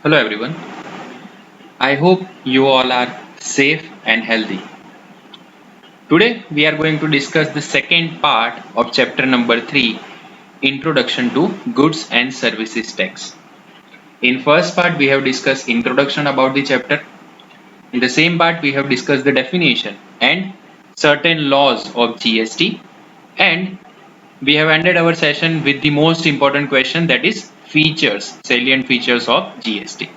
Hello everyone. I hope you all are safe and healthy. Today we are going to discuss the second part of chapter number 3, Introduction to Goods and Services Tax. In first part we have discussed introduction about the chapter. In the same part we have discussed the definition and certain laws of GST, and we have ended our session with the most important question, that is salient features of GST.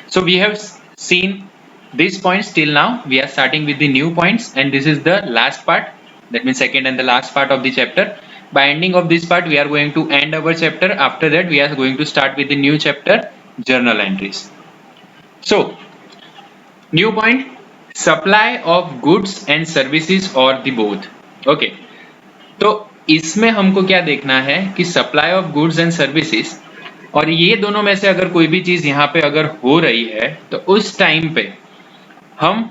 So we have seen these points till now. We are starting with the new points, and this is the last part, that means second and the last part of the chapter. By ending of this part we are going to end our chapter. After that we are going to start with the new chapter, journal entries. So new point, supply of goods and services or the both. Okay, तो इसमें हमको क्या देखना है कि supply of goods and services, और ये दोनों में से अगर कोई भी चीज यहाँ पे अगर हो रही है तो उस टाइम पे हम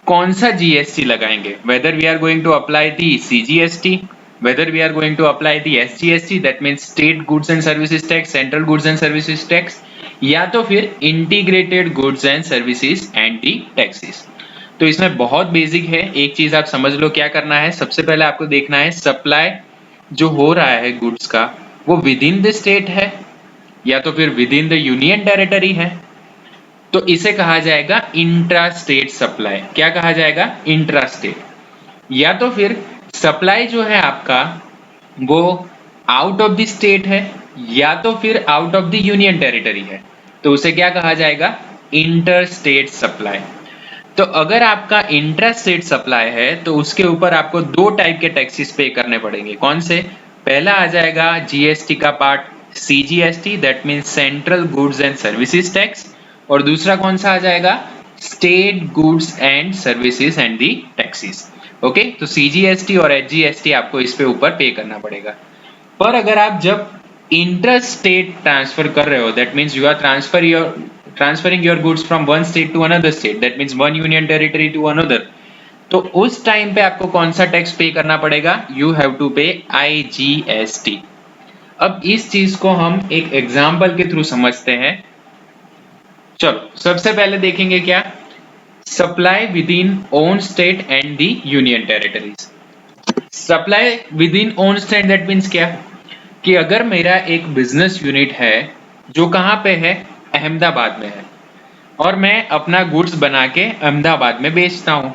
कौन सा जीएसटी लगाएंगे, whether we are going to apply the CGST, whether we are going to apply the SGST, that means state goods and services tax, central goods and services tax, या तो फिर integrated goods and services and the taxes. तो इसमें बहुत basic है, एक चीज आप समझ लो क्या करना है। सबसे पहले आपको देखना है सप्लाई जो हो रहा है गुड्स का वो विद इन द स्टेट है या तो फिर with in the union territory है, तो इसे कहा जाएगा इंट्रा स्टेट सप्लाई। क्या कहा जाएगा? Intra state. या तो फिर सप्लाई जो है आपका वो आउट ऑफ द स्टेट है या तो फिर out of the union territory है, तो उसे क्या कहा जाएगा? Inter state supply. तो अगर आपका इंट्रा स्टेट सप्लाई है तो उसके ऊपर आपको दो टाइप के टैक्सेस पे करने पड़ेंगे। कौन से? पहला आ जाएगा जीएसटी का part CGST, that means central goods and services tax, और दूसरा कौन सा आ जाएगा? State goods and services and the taxes. Okay, तो सीजीएसटी और एचजीएसटी आपको इस पे ऊपर पे करना पड़ेगा। पर अगर आप जब इंटर स्टेट ट्रांसफर कर रहे हो, that means you are transferring your goods from one state to another state, that means one union territory to another, तो उस टाइम पे आपको कौन सा टैक्स पे करना पड़ेगा? यू हैव टू पे आईजीएसटी। अब इस चीज को हम एक एग्जांपल के थ्रू समझते हैं। चलो सबसे पहले देखेंगे क्या? Supply with in own state and the union territories. Supply with in own state that means क्या कि अगर मेरा एक बिजनेस यूनिट है जो कहाँ पे है? अहमदाबाद में है, और मैं अपना गुड्स बना के अहमदाबाद में बेचता हूँ,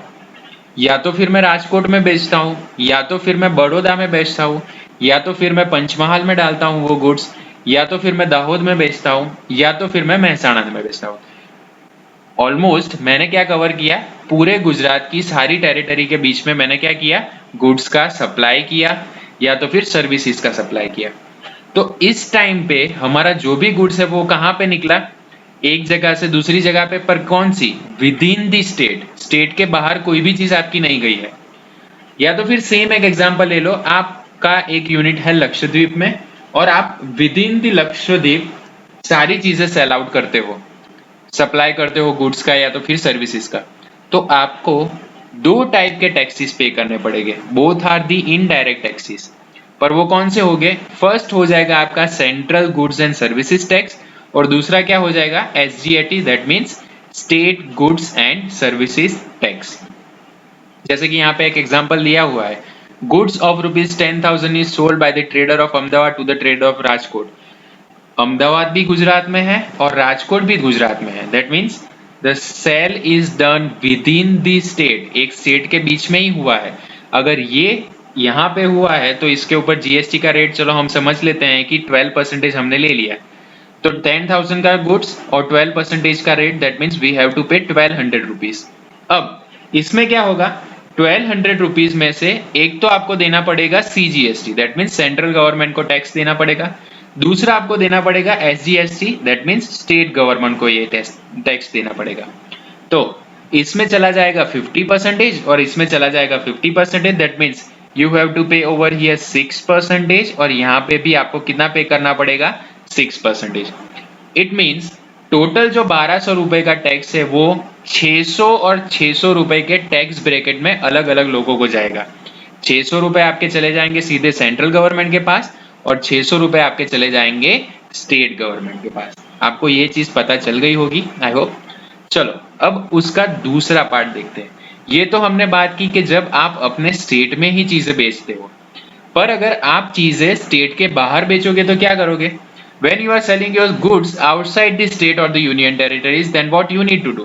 या तो फिर मैं राजकोट में बेचता हूँ, या तो फिर मैं बड़ौदा में बेचता हूँ, या तो फिर मैं पंचमहाल में डालता हूँ वो गुड्स, या तो फिर मैं दाहोद में बेचता हूँ, या तो फिर मैं महसाणा में बेचता हूँ। ऑलमोस्ट मैंने क्या कवर किया? पूरे गुजरात की सारी टेरिटरी के बीच में मैंने क्या किया? गुड्स का सप्लाई किया या तो फिर सर्विसेज का सप्लाई किया। तो इस टाइम पे हमारा जो भी गुड्स है वो कहाँ पे निकला? एक जगह से दूसरी जगह पे, पर कौन सी? Within the state. State के बाहर कोई भी चीज आपकी नहीं गई है। या तो फिर सेम एक एग्जांपल ले लो, आपका एक यूनिट है लक्षद्वीप में और आप विद इन दी लक्षद्वीप सारी चीजें सेल आउट करते हो, सप्लाई करते हो गुड्स का या तो फिर सर्विसेज का, तो आपको दो टाइप के टैक्सेस पे करने पड़ेंगे। Both are the indirect taxes, पर वो कौन से होंगे? फर्स्ट हो जाएगा आपका central goods and services tax, और दूसरा क्या हो जाएगा? SGST, that means state goods and services tax. जैसे कि यहाँ पे एक एग्जांपल लिया हुआ है, goods of ₹10,000 is sold by the trader of Ahmedabad to the trader of Rajkot. Ahmedabad भी गुजरात में है और राजकोट भी गुजरात में है, that means the sale is done within the state, एक स्टेट के बीच में ही हुआ है। अगर ये यहाँ पे हुआ है तो इसके ऊपर जीएसटी का रेट चलो हम समझ लेते हैं कि 12% हमने ले लिया, तो 10,000 का गुड्स और 12% का रेट, that means we have to pay 1200 rupees. अब इसमें क्या होगा? 1200 रुपीज में से एक तो आपको देना पड़ेगा CGST, that means central government को टैक्स देना पड़ेगा, दूसरा आपको देना पड़ेगा SGST, that means state government को ये टैक्स देना पड़ेगा। तो इसमें चला जाएगा 50% और इसमें चला जाएगा 50%, that means you have to pay over here 6%, और यहाँ पे भी आपको कितना पे करना पड़ेगा? 6%। इट मीन्स टोटल जो 1200 रुपए का टैक्स है वो 600 और 600 रुपए के टैक्स ब्रैकेट में अलग अलग लोगों को जाएगा। 600 रुपए आपके चले जाएंगे सीधे सेंट्रल गवर्नमेंट के पास और 600 रुपए आपके चले जाएंगे स्टेट गवर्नमेंट के पास। आपको ये चीज पता चल गई होगी आई होप। चलो अब उसका दूसरा पार्ट देखते हैं। ये तो हमने बात की कि जब आप अपने स्टेट में ही चीजें बेचते हो, पर अगर आप चीजें स्टेट के बाहर बेचोगे तो क्या करोगे? When you are selling your goods outside the state or the union territories, then what you need to do?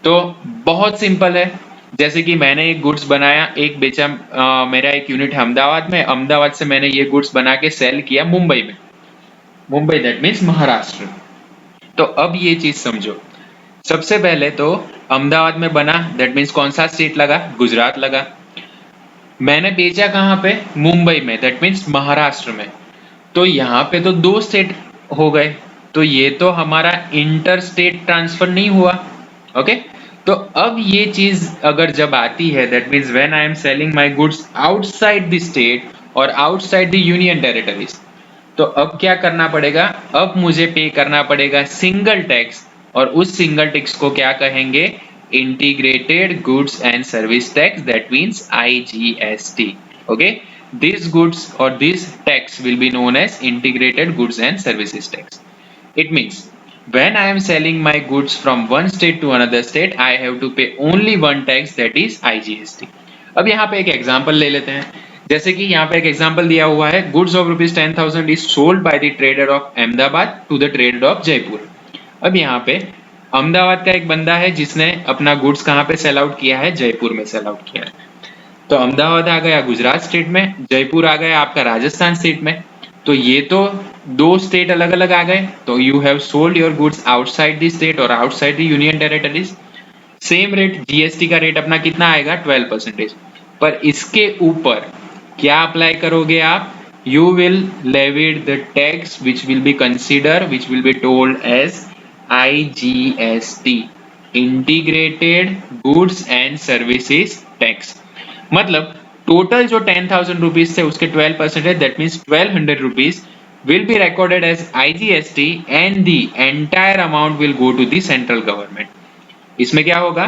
तो बहुत सिंपल है। जैसे कि मैंने एक गुड्स बनाया, एक बेचा, मेरा एक यूनिट है अहमदाबाद में, अहमदाबाद से मैंने ये गुड्स बना के सेल किया मुंबई में। Mumbai that means Maharashtra. तो अब ये चीज समझो, सबसे पहले तो अहमदाबाद में बना, दैट मीन्स कौन सा स्टेट लगा? गुजरात लगा। मैंने बेचा कहाँ पे? मुंबई में, दैट मीन्स महाराष्ट्र में। तो यहाँ पे तो दो स्टेट हो गए, तो ये तो हमारा इंटर स्टेट ट्रांसफर नहीं हुआ। ओके, तो अब ये चीज अगर जब आती है, that means when I am selling my goods outside the state और आउटसाइड द यूनियन टेरिटरीज, तो अब क्या करना पड़ेगा? अब मुझे पे करना पड़ेगा सिंगल टैक्स, और उस सिंगल टैक्स को क्या कहेंगे? Integrated goods and service tax, that means IGST। Okay, these goods or this tax will be known as integrated goods and services tax. It means when I am selling my goods from one state to another state, I have to pay only one tax, that is IGST. अब यहाँ पे एक example ले लेते हैं। जैसे कि यहाँ पे एक एग्जांपल दिया हुआ है, goods of ₹10,000 is sold by the trader of Ahmedabad to the trader of Jaipur. अब यहाँ पे अहमदाबाद का एक बंदा है जिसने अपना गुड्स कहाँ पे सेल आउट किया है? जयपुर में सेल आउट किया है। तो अहमदाबाद आ गया गुजरात स्टेट में, जयपुर आ गया आपका राजस्थान स्टेट में। तो ये तो दो स्टेट अलग अलग आ गए। तो you have sold your goods outside the state और outside the union territories. Same rate, GST का रेट अपना कितना आएगा? 12%। पर इसके ऊपर क्या अप्लाई करोगे आप? You will levied the tax which will be consider, which will be told as IGST, integrated goods and services tax. मतलब टोटल जो 10,000 रुपीज थे उसके 12% है, that means 1200 rupees will be recorded as IGST and the entire amount will go to the central government. इसमें क्या होगा?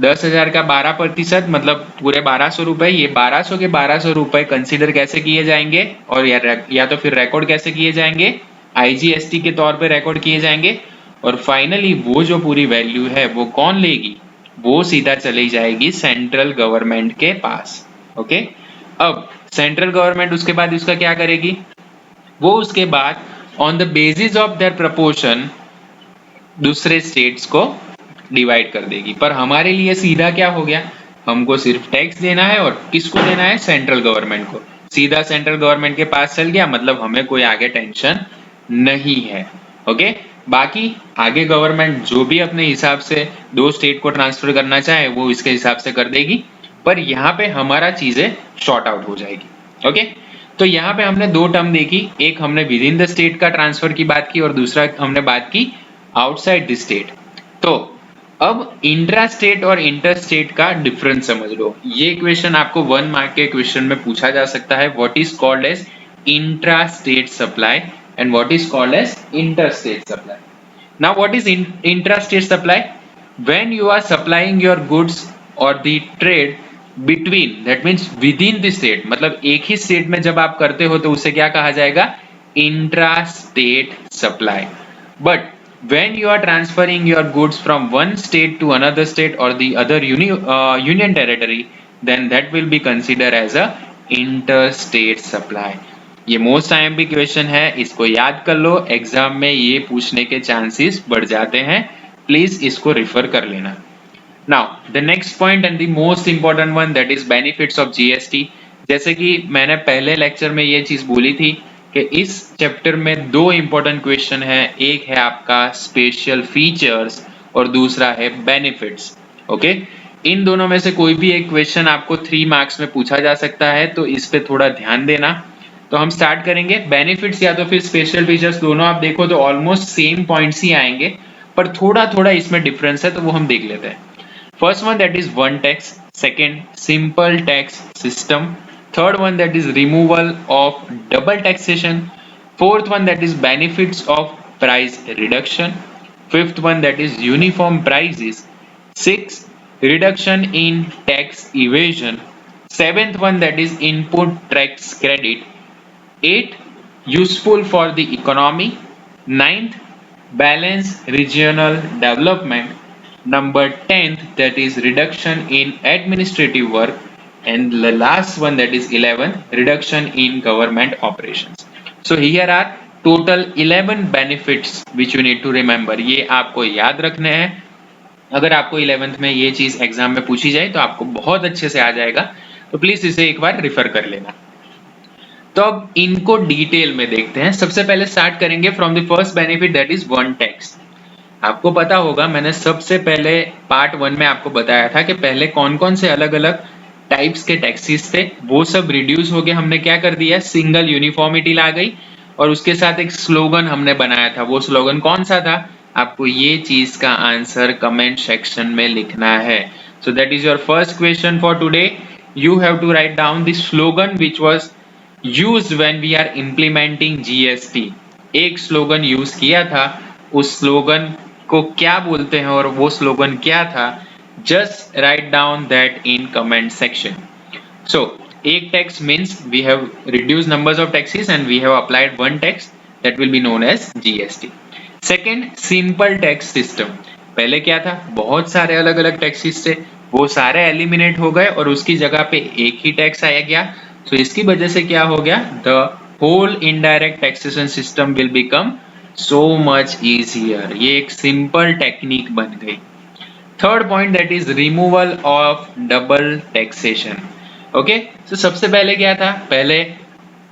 10,000 का 12%, मतलब पूरे 1200 रुपए। ये 1200 के 1200 रुपए कंसिडर कैसे किए जाएंगे, और या तो फिर रिकॉर्ड कैसे किए जाएंगे? IGST के तौर पे रिकॉर्ड किए जाएंगे। और फाइनली वो जो पूरी वैल्यू है वो कौन लेगी? वो सीधा चली जाएगी सेंट्रल गवर्नमेंट के पास। ओके, अब सेंट्रल गवर्नमेंट उसके बाद उसका क्या करेगी? वो उसके बाद on the basis of their proportion दूसरे स्टेट्स को डिवाइड कर देगी। पर हमारे लिए सीधा क्या हो गया? हमको सिर्फ टैक्स देना है, और किसको देना है? सेंट्रल गवर्नमेंट को। सीधा सेंट्रल गवर्नमेंट के पास चल गया, मतलब हमें कोई आगे टेंशन नहीं है। ओके, बाकी आगे गवर्नमेंट जो भी अपने हिसाब से दो स्टेट को ट्रांसफर करना चाहे वो इसके हिसाब से कर देगी, पर यहाँ पे हमारा चीजें शॉर्ट आउट हो जाएगी। ओके, तो यहाँ पे हमने दो टर्म देखी, एक हमने विद इन द स्टेट का ट्रांसफर की बात की और दूसरा हमने बात की आउटसाइड द स्टेट। तो अब इंट्रा स्टेट और इंटर स्टेट का डिफरेंस समझ लो। ये क्वेश्चन आपको 1 मार्क के क्वेश्चन में पूछा जा सकता है। What is called as intra state supply and what is called as interstate supply. Now what is intrastate supply? When you are supplying your goods or the trade between, that means within the state, मतलब एक ही state में जब आप करते हो तो उसे क्या कहा जाएगा? Intrastate supply. But when you are transferring your goods from one state to another state or the other union territory, then that will be considered as a interstate supply. ये मोस्ट IMP क्वेश्चन है, इसको याद कर लो, exam में ये पूछने के chances बढ़ जाते हैं। प्लीज इसको रिफर कर लेना। Now the next point and the most important one, that is benefits of GST। जैसे कि मैंने पहले लेक्चर में ये चीज बोली थी कि इस चैप्टर में दो इंपॉर्टेंट क्वेश्चन है, एक है आपका स्पेशल फीचर्स और दूसरा है बेनिफिट्स। ओके, इन दोनों में से कोई भी एक क्वेश्चन आपको 3 मार्क्स में पूछा जा सकता है, तो इस पे थोड़ा ध्यान देना। तो हम स्टार्ट करेंगे बेनिफिट्स या तो फिर स्पेशल फीचर्स, दोनों आप देखो तो ऑलमोस्ट सेम पॉइंट्स ही आएंगे, पर थोड़ा थोड़ा इसमें डिफरेंस है, तो वो हम देख लेते हैं। First one that is one tax, second simple tax system, third one that is removal of double taxation, fourth one that is benefits of price reduction, fifth one that is uniform prices, six reduction in tax evasion, seventh one that is input tax credit, 8 useful for the economy, 9th balance regional development. Number 10th, that is reduction in administrative work, and the last one, that is 11th, reduction in government operations. So here are total 11 benefits which you need to remember. ये आपको याद रखने हैं. अगर आपको 11th में ये चीज एग्जाम में पूछी जाए तो आपको बहुत अच्छे से आ जाएगा, तो प्लीज इसे एक बार रिफर कर लेना. तो अब इनको डिटेल में देखते हैं. सबसे पहले स्टार्ट करेंगे from the first benefit, that is one tax. आपको पता होगा मैंने सबसे पहले पार्ट 1 में आपको बताया था कि पहले कौन कौन से अलग अलग टाइप्स के टैक्सेस थे, वो सब रिड्यूस हो गए. हमने क्या कर दिया, सिंगल यूनिफॉर्मिटी ला गई, और उसके साथ एक स्लोगन हमने बनाया था. वो स्लोगन कौन सा था, आपको ये चीज का आंसर कमेंट सेक्शन में लिखना है. So that is your first question for today. You have to write down the slogan which was used when we are implementing GST. एक स्लोगन यूज किया था, उस स्लोगन को क्या बोलते हैं और वो स्लोगन क्या था, just write down that in comment section. So एक tax means we have reduce numbers of taxes and we have applied one tax, that will be known as GST. Second, simple tax system. पहले क्या था, बहुत सारे अलग अलग taxes थे, वो सारे एलिमिनेट हो गए और उसकी जगह पे एक ही टैक्स आया गया. तो इसकी वजह से क्या हो गया, the whole indirect taxation system will become so much easier. ये एक सिंपल टेक्निक बन गई. Third point, that is removal of double taxation. Okay, तो सबसे पहले क्या था, पहले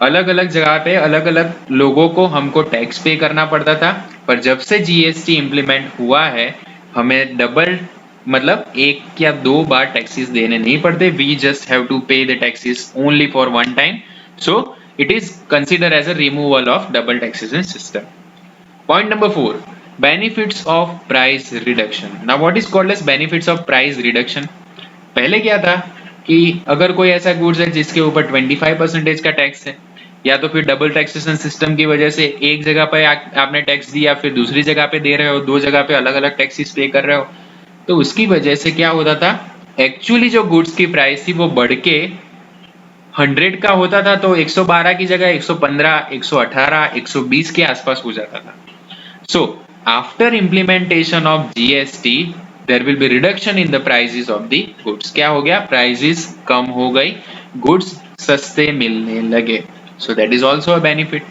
अलग अलग जगह पे अलग अलग लोगों को हमको टैक्स पे करना पड़ता था, पर जब से जीएसटी इंप्लीमेंट हुआ है हमें डबल मतलब एक या दो बार टैक्सेस देने नहीं पड़ते. We just have to pay the taxes only for one time. So it is consider as a removal of double taxation system. Point number 4, benefits of price reduction. Now what is called as benefits of price reduction? पहले क्या था कि अगर कोई ऐसा goods है जिसके ऊपर 25% का टैक्स है, या तो फिर डबल टैक्सेशन सिस्टम की वजह से एक जगह पे आपने टैक्स दिया, फिर दूसरी जगह पे दे रहे हो, दो जगह पे अलग अलग टैक्सेस पे कर रहे हो, तो उसकी वजह से क्या होता था, एक्चुअली जो गुड्स की प्राइस थी वो बढ़ के 100 का होता था, तो 112 की जगह 115, 118, 120 के आसपास हो जाता था. So after implementation of GST, there will be reduction in the prices of the goods. क्या हो गया, prices कम हो गई, goods सस्ते मिलने लगे. So that is also a benefit.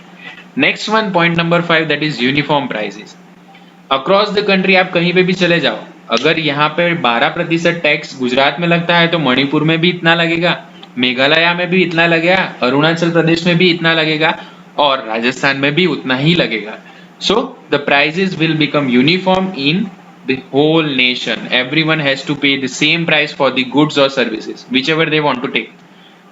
Next one, point number 5, that is uniform prices. Across the country आप कहीं पे भी चले जाओ, अगर यहाँ पे 12% टैक्स गुजरात में लगता है तो मणिपुर में भी इतना लगेगा, मेघालय में भी इतना लगेगा, अरुणाचल प्रदेश में भी इतना लगेगा, और राजस्थान में भी उतना ही लगेगा. So the prices will become uniform in the whole nation. Everyone has to pay the same price for the goods or services, whichever they want to take.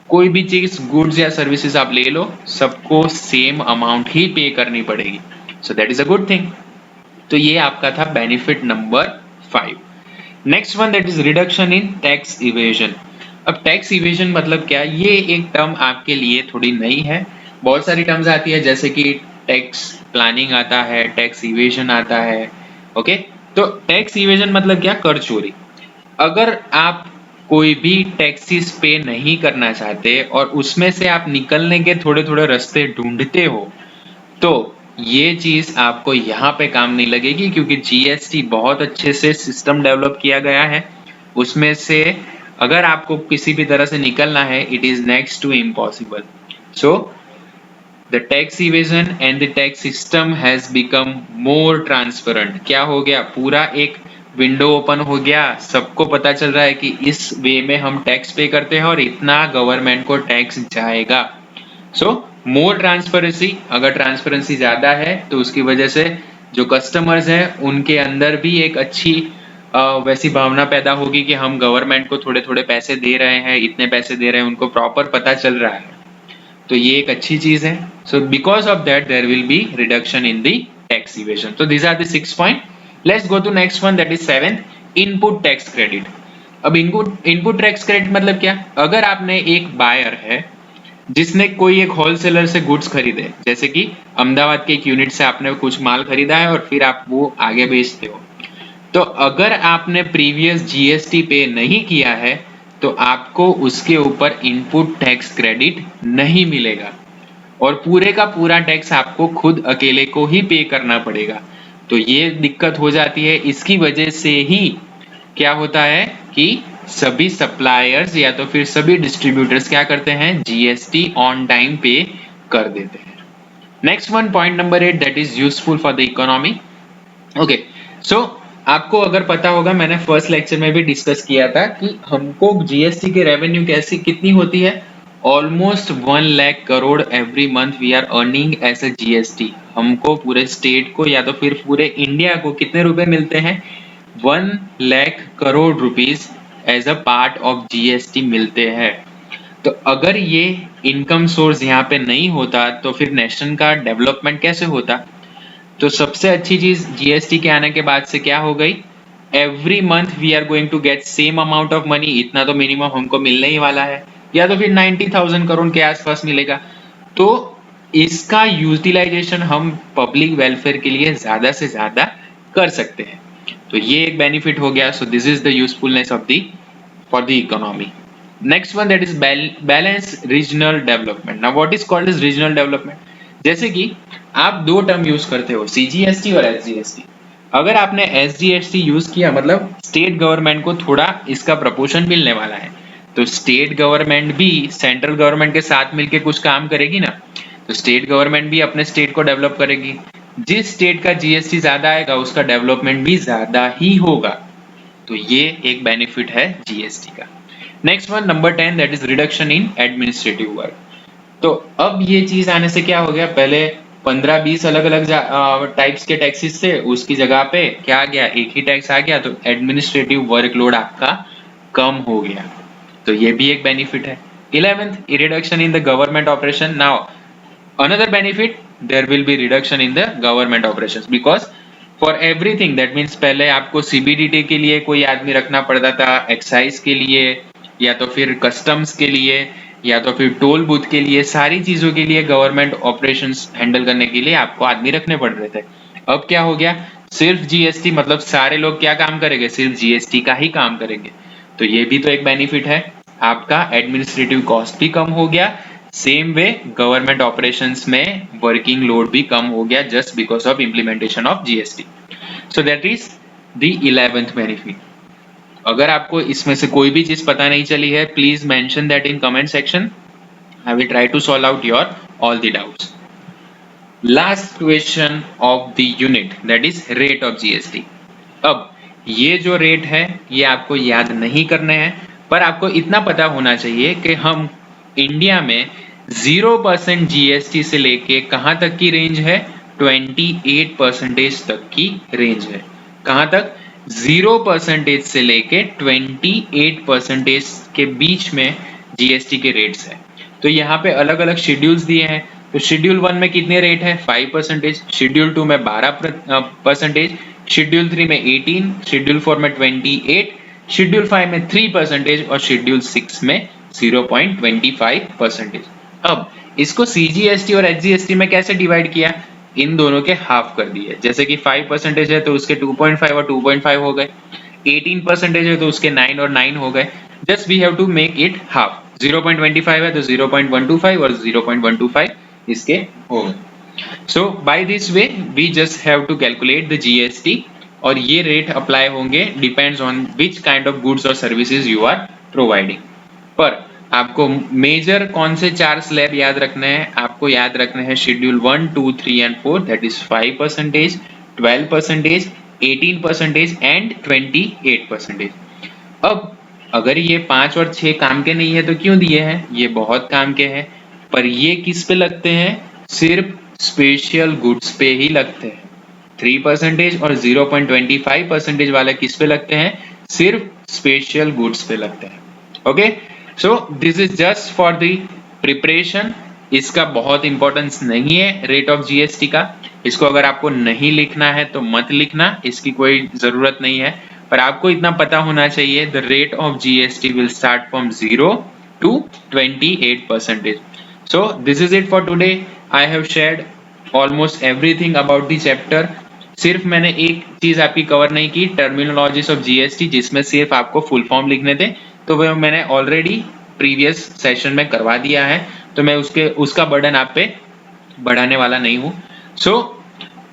कोई भी चीज goods या services आप ले लो, सबको same amount ही pay करनी पड़ेगी. So that is a good thing. तो ये आपका था benefit number 5. Next one, that is reduction in tax evasion. अब tax evasion मतलब क्या, ये एक टर्म आपके लिए थोड़ी नई है. बहुत सारी टर्म्स आती है जैसे कि टैक्स प्लानिंग आता है, टैक्स इवेजन आता है. ओके, तो टैक्स इवेजन मतलब क्या, कर चोरी. अगर आप कोई भी टैक्सेस पे नहीं करना चाहते और उसमें से आप निकलने के थोड़े थोड़े रास्ते ढूंढते हो, तो ये चीज आपको यहाँ पे काम नहीं लगेगी, क्योंकि जीएसटी बहुत अच्छे से सिस्टम डेवलप किया गया है. उसमें से अगर आपको किसी भी तरह से निकलना है, it is next to impossible. So the tax evasion and the tax system has become more transparent. क्या हो गया, पूरा एक विंडो ओपन हो गया, सबको पता चल रहा है कि इस वे में हम टैक्स पे करते हैं और इतना गवर्नमेंट को टैक्स जाएगा. सो मोर ट्रांसपेरेंसी. अगर ट्रांसपेरेंसी ज्यादा है तो उसकी वजह से जो कस्टमर्स हैं उनके अंदर भी एक अच्छी वैसी भावना पैदा होगी कि हम गवर्नमेंट को थोड़े थोड़े पैसे दे रहे हैं, इतने पैसे दे रहे हैं, उनको प्रॉपर पता चल रहा है. तो ये एक अच्छी चीज है. So because of that there will be reduction in the tax evasion. तो these are the 6 point. Let's go to next one, that is 7, input tax credit. अब इनपुट टैक्स क्रेडिट मतलब क्या, अगर आपने एक बायर है जिसने कोई एक होलसेलर से गुड्स खरीदे, जैसे कि अहमदाबाद के एक यूनिट से आपने कुछ माल खरीदा है और फिर आप वो आगे बेचते हो, तो अगर आपने प्रीवियस जीएसटी पे नहीं किया है तो आपको उसके ऊपर इनपुट टैक्स क्रेडिट नहीं मिलेगा, और पूरे का पूरा टैक्स आपको खुद अकेले को ही पे करना पड़ेगा. तो ये दिक्कत हो जाती है। इसकी वजह से ही क्या होता है कि सभी सप्लायर्स या तो फिर सभी डिस्ट्रीब्यूटर्स क्या करते हैं, जीएसटी ऑन टाइम पे कर देते हैं। Next one, point number 8, that is useful for the economy. Okay, so आपको अगर पता होगा, मैंने फर्स्ट लेक्चर में भी डिस्कस किया था कि हमको जीएसटी के रेवेन्यू कैसी कितनी होती है, almost 1 lakh crore every month we are earning as a GST. हमको पूरे स्टेट को या तो फिर पूरे इंडिया को कितने रुपए मिलते हैं, 1 lakh crore rupees as a part of GST मिलते हैं। तो अगर ये इनकम सोर्स यहाँ पे नहीं होता तो फिर नेशन का डेवलपमेंट कैसे होता। तो सबसे अच्छी चीज जीएसटी के आने के बाद से क्या हो गई, every month we are going to get same amount of money, इतना तो मिनिमम हमको मिलने ही वाला है, या तो फिर 90,000 करोड़ के आसपास मिलेगा। तो इसका यूटिलाइजेशन हम पब्लिक वेलफेयर के लिए ज्यादा से ज्यादा कर सकते हैं। तो ये एक बेनिफिट हो गया। So this is the usefulness of the for the economy. Next one, that is balance regional development. Now what is called is regional development. जैसे कि आप दो टर्म यूज करते हो, सीजीएसटी और एसजीएसटी। अगर आपने एसजीएसटी यूज किया मतलब स्टेट गवर्नमेंट को थोड़ा इसका प्रपोर्शन मिलने वाला है, तो स्टेट गवर्नमेंट भी सेंट्रल गवर्नमेंट के साथ मिलकर कुछ काम करेगी ना, तो स्टेट गवर्नमेंट भी अपने स्टेट को डेवलप करेगी। जिस स्टेट का जीएसटी ज्यादा आएगा उसका डेवलपमेंट भी ज्यादा ही होगा। तो ये एक बेनिफिट है जीएसटी का। Next one, number 10, that is reduction in administrative work. तो अब ये चीज आने से क्या हो गया, पहले 15-20 अलग अलग टाइप्स के टैक्सेस थे, उसकी जगह पे क्या आ गया, एक ही टैक्स आ गया, तो एडमिनिस्ट्रेटिव वर्कलोड आपका कम हो गया। तो ये भी एक बेनिफिट है। 11th, reduction in the government operation. Now another benefit, there will be reduction in the government operations because for everything, that means पहले आपको सीबीडीटी के लिए कोई आदमी रखना पड़ता था, एक्साइज के लिए या तो फिर कस्टम्स के लिए या तो फिर टोल बूथ के लिए, सारी चीजों के लिए गवर्नमेंट ऑपरेशंस हैंडल करने के लिए आपको आदमी रखने पड़ रहे थे। अब क्या हो गया, सिर्फ जीएसटी, मतलब सारे लोग क्या काम करेंगे, सिर्फ जीएसटी का ही काम करेंगे। तो ये भी तो एक बेनिफिट है, आपका एडमिनिस्ट्रेटिव कॉस्ट भी कम हो गया। सेम वे गवर्नमेंट ऑपरेशंस में वर्किंग लोड भी कम हो गया just because of implementation of GST. So that is the 11th benefit. अगर आपको इसमें से कोई भी चीज पता नहीं चली है, please mention that in comment section. I will try to solve out your all the doubts. Last question of the unit, that is rate of GST. अब ये जो रेट है ये आपको याद नहीं करने हैं, पर आपको इतना पता होना चाहिए कि हम इंडिया में 0% जीएसटी से लेके कहां तक की रेंज है, 28% तक की रेंज है। कहां तक, 0% से लेके 28% के बीच में जीएसटी के रेट्स है। तो यहाँ पे अलग अलग शेड्यूल्स दिए हैं। तो शेड्यूल 1 में कितने रेट है, 5%, शेड्यूल 2 में 12%, शेड्यूल 3 में 18, शेड्यूल 4 में 28, शेड्यूल 5 में 3% और शेड्यूल 6 में 0.25%। अब इसको सीजीएसटी और एचजीएसटी में कैसे डिवाइड किया, इन दोनों के हाफ कर दिए। जैसे कि 5% है तो उसके 2.5 और 2.5 हो गए, 18% है तो उसके 9 और 9 हो गए। Just we have to make it half. 0.25 है तो 0.125 और 0.125 इसके हो गए। So by this way we just have to calculate the GST, और ये रेट अप्लाई होंगे depends on which kind of goods और सर्विसेज यू आर प्रोवाइडिंग। पर आपको मेजर कौन से 4 स्लैब याद रखने हैं, आपको याद रखने हैं schedule 1, 2, 3 and 4, that is 5%, 12%, 18% and 28%। अब अगर ये 5 और 6 काम के नहीं है तो क्यों दिए हैं, ये बहुत काम के हैं, पर ये किस पे लगते हैं, सिर्फ स्पेशल गुड्स पे ही लगते हैं। 3% और 0.25% वाले किस पे लगते हैं, सिर्फ स्पेशल गुड्स पे लगते हैं। Okay, so this is just for the preparation. इसका बहुत इंपॉर्टेंस नहीं है रेट ऑफ जीएसटी का। इसको अगर आपको नहीं लिखना है तो मत लिखना, इसकी कोई जरूरत नहीं है, पर आपको इतना पता होना चाहिए the rate of GST will start from 0 to 28%. So this is it for today. I have shared almost everything about the chapter. सिर्फ मैंने एक चीज आपकी कवर नहीं की, टर्मिनोलॉजीज ऑफ जीएसटी, जिसमें सिर्फ आपको फुल फॉर्म लिखने थे, तो वह मैंने ऑलरेडी प्रीवियस सेशन में करवा दिया है, तो मैं उसका बर्डन आप पे बढ़ाने वाला नहीं हूँ। सो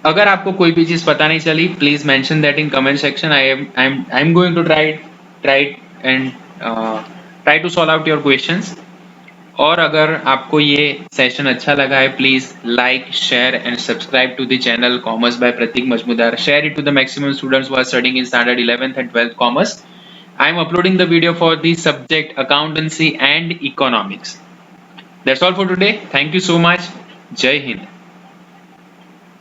अगर आपको कोई भी चीज पता नहीं चली, please mention that in comment section. I am going to try and try to solve out your questions. और अगर आपको ये सेशन अच्छा लगा है, please like, share and subscribe to the channel commerce by Prateek Majmudar. Share it to the maximum students who are studying in standard 11th and 12th commerce. I am uploading the video for the subject accountancy and economics. That's all for today. Thank you so much. Jai Hind.